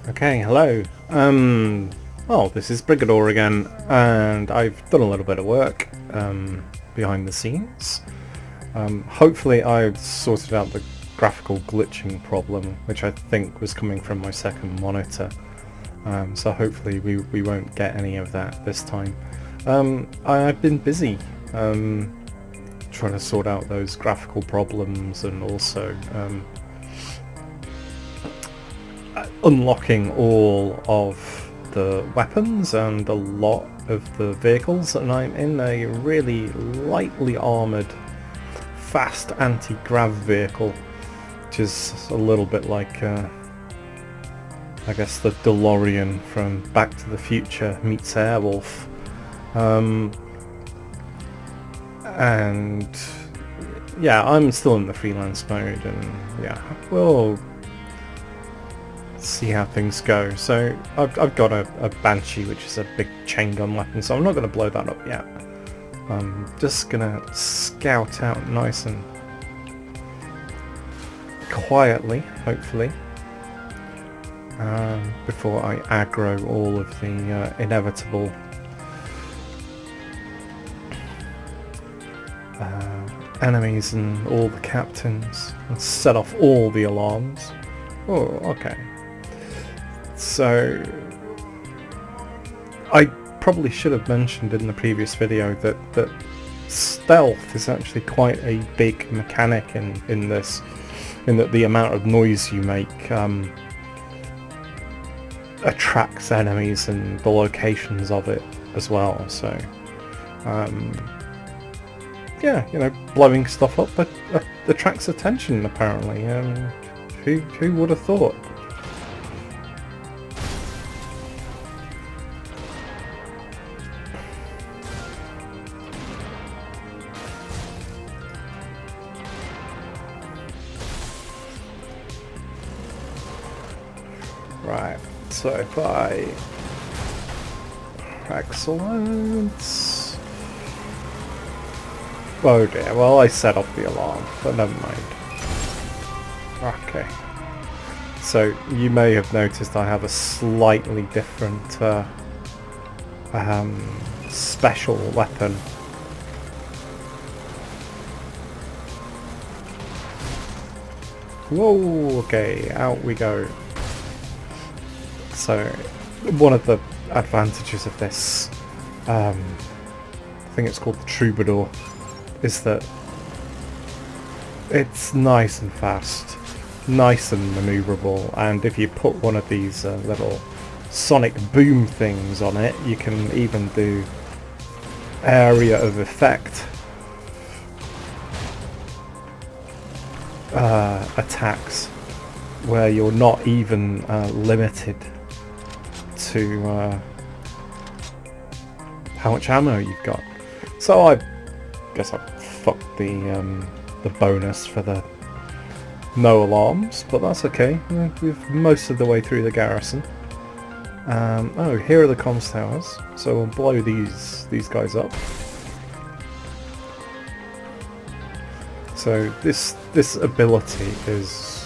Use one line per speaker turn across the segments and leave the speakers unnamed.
Okay, hello. Well, this is Brigador again, and I've done a little bit of work behind the scenes. Hopefully I've sorted out the graphical glitching problem, which I think was coming from my second monitor. So hopefully we won't get any of that this time. I've been busy trying to sort out those graphical problems and also unlocking all of the weapons and a lot of the vehicles, and I'm in a really lightly armoured fast anti-grav vehicle, which is a little bit like I guess the DeLorean from Back to the Future meets Airwolf. And yeah, I'm still in the freelance mode, and yeah, we'll see how things go. So I've got a Banshee, which is a big chain gun weapon, so I'm not going to blow that up yet. I'm just going to scout out nice and quietly, hopefully, before I aggro all of the inevitable enemies and all the captains, and set off all the alarms. Oh, okay. So I probably should have mentioned in the previous video that stealth is actually quite a big mechanic in this, in that the amount of noise you make attracts enemies and the locations of it as well. So yeah, you know, blowing stuff up attracts attention apparently. Who would have thought? Right, so if I... Excellent. Oh dear, well I set off the alarm, but never mind. Okay. So you may have noticed I have a slightly different special weapon. Whoa, okay, out we go. So, one of the advantages of this, I think it's called the Troubadour, is that it's nice and fast, nice and manoeuvrable, and if you put one of these little sonic boom things on it, you can even do area of effect attacks where you're not even limited to how much ammo you've got. So I guess I fucked the bonus for the no alarms, but that's okay. We're most of the way through the garrison. Oh, here are the comms towers, so we'll blow these guys up. So this ability is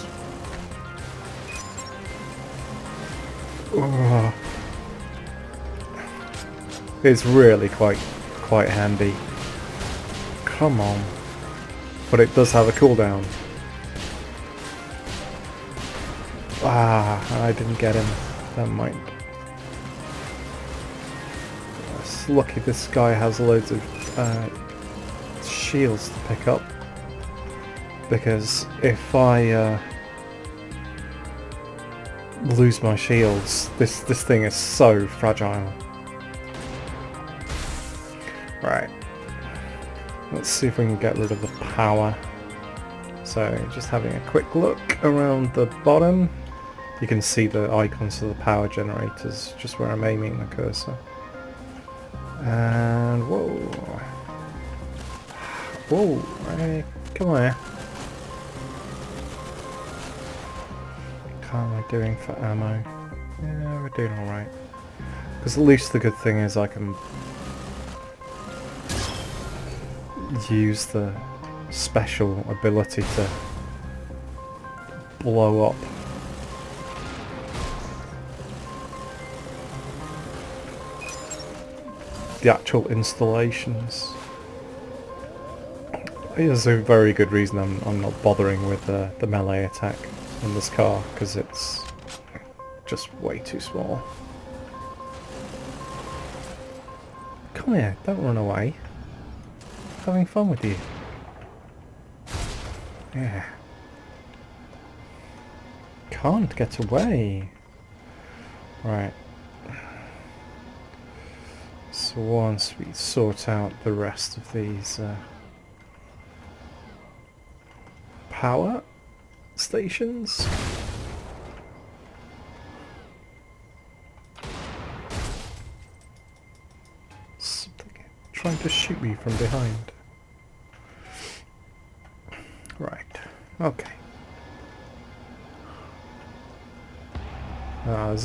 it's really quite handy. Come on. But it does have a cooldown. Ah, I didn't get him. Never mind. It's lucky this guy has loads of shields to pick up, because if I lose my shields, this thing is so fragile. Right, let's see if we can get rid of the power. So just having a quick look around the bottom, you can see the icons of the power generators just where I'm aiming the cursor. And whoa, hey, come on here. How am I doing for ammo? Yeah, we're doing alright. Because at least the good thing is I can use the special ability to blow up the actual installations. There's a very good reason I'm not bothering with the melee attack in this car, because it's just way too small. Come here, don't run away. Having fun with you. Yeah. Can't get away. Right. So once we sort out the rest of these power stations. Something trying to shoot me from behind. Right. Okay. Oh,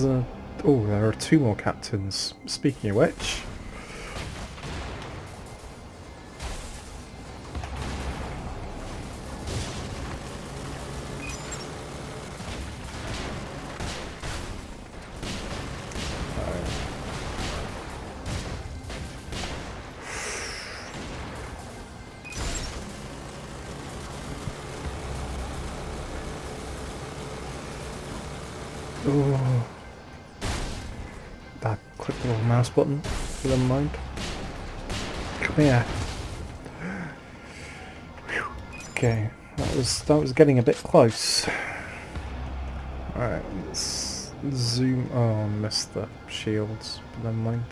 there are 2 more captains. Speaking of which... Oh, that click the little mouse button, if you don't mind. Come here. Whew. Okay, that was getting a bit close. Alright, let's zoom. Oh, I missed the shields, but never mind.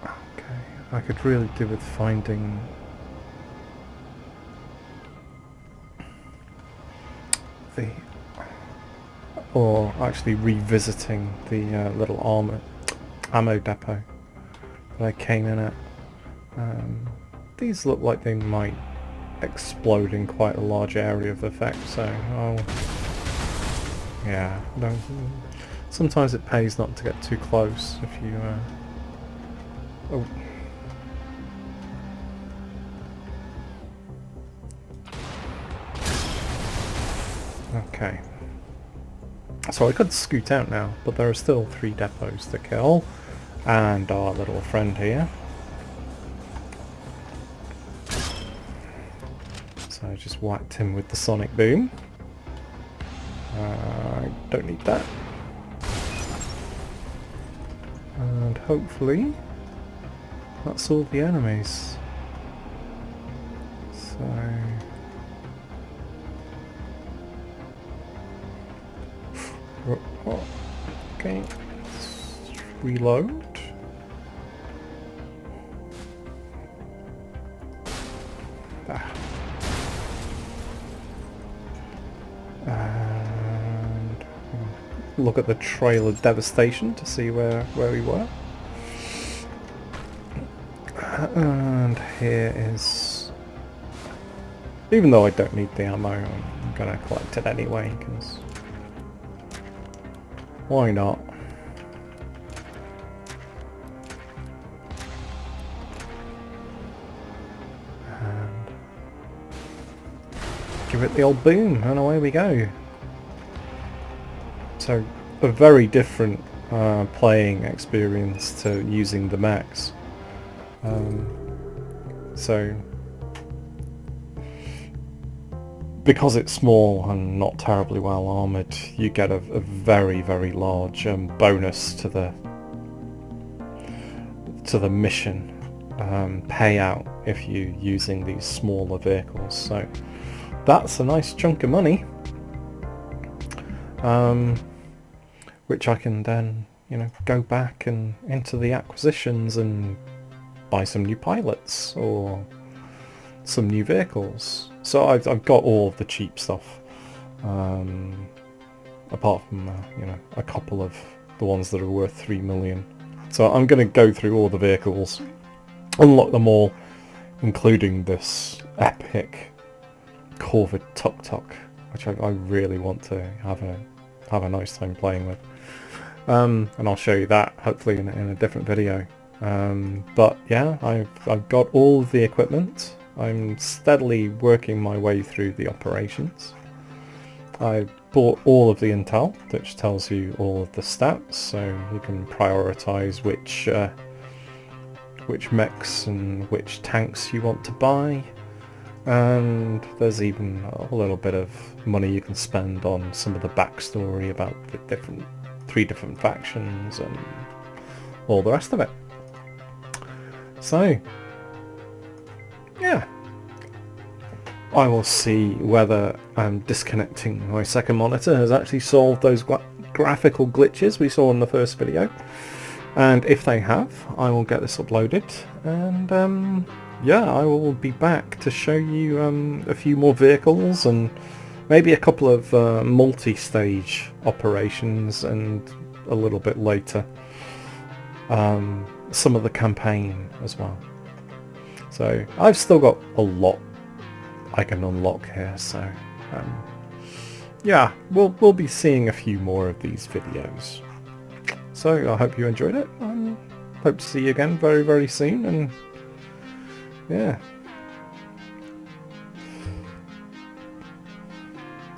Okay, I could really do with finding the... or actually revisiting the little ammo depot that I came in at. These look like they might explode in quite a large area of effect, so yeah, don't. Sometimes it pays not to get too close if you oh. Okay. So I could scoot out now, but there are still 3 depots to kill, and our little friend here. So I just whacked him with the sonic boom. I don't need that. And hopefully that's all the enemies. So... okay, let's reload. And look at the trail of devastation to see where we were. And here is... even though I don't need the ammo, I'm gonna collect it anyway, because... why not? And give it the old boom, and away we go. So, a very different playing experience to using the mechs. So, because it's small and not terribly well armoured, you get a very, very large bonus to the mission payout if you're using these smaller vehicles. So that's a nice chunk of money, which I can then, you know, go back and into the acquisitions and buy some new pilots or some new vehicles. So I've got all of the cheap stuff, apart from you know, a couple of the ones that are worth 3 million. So I'm going to go through all the vehicles, unlock them all, including this epic Corvid tuk-tuk, which I really want to have a nice time playing with. And I'll show you that hopefully in a different video. But yeah, I've got all of the equipment. I'm steadily working my way through the operations. I bought all of the intel, which tells you all of the stats, so you can prioritize which which mechs and which tanks you want to buy, and there's even a little bit of money you can spend on some of the backstory about the three different factions and all the rest of it. So yeah, I will see whether disconnecting my second monitor has actually solved those graphical glitches we saw in the first video, and if they have, I will get this uploaded, and yeah, I will be back to show you a few more vehicles and maybe a couple of multi-stage operations, and a little bit later some of the campaign as well. So I've still got a lot I can unlock here, so yeah, we'll be seeing a few more of these videos. So I hope you enjoyed it, and hope to see you again very, very soon, and yeah,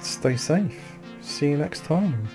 stay safe. See you next time.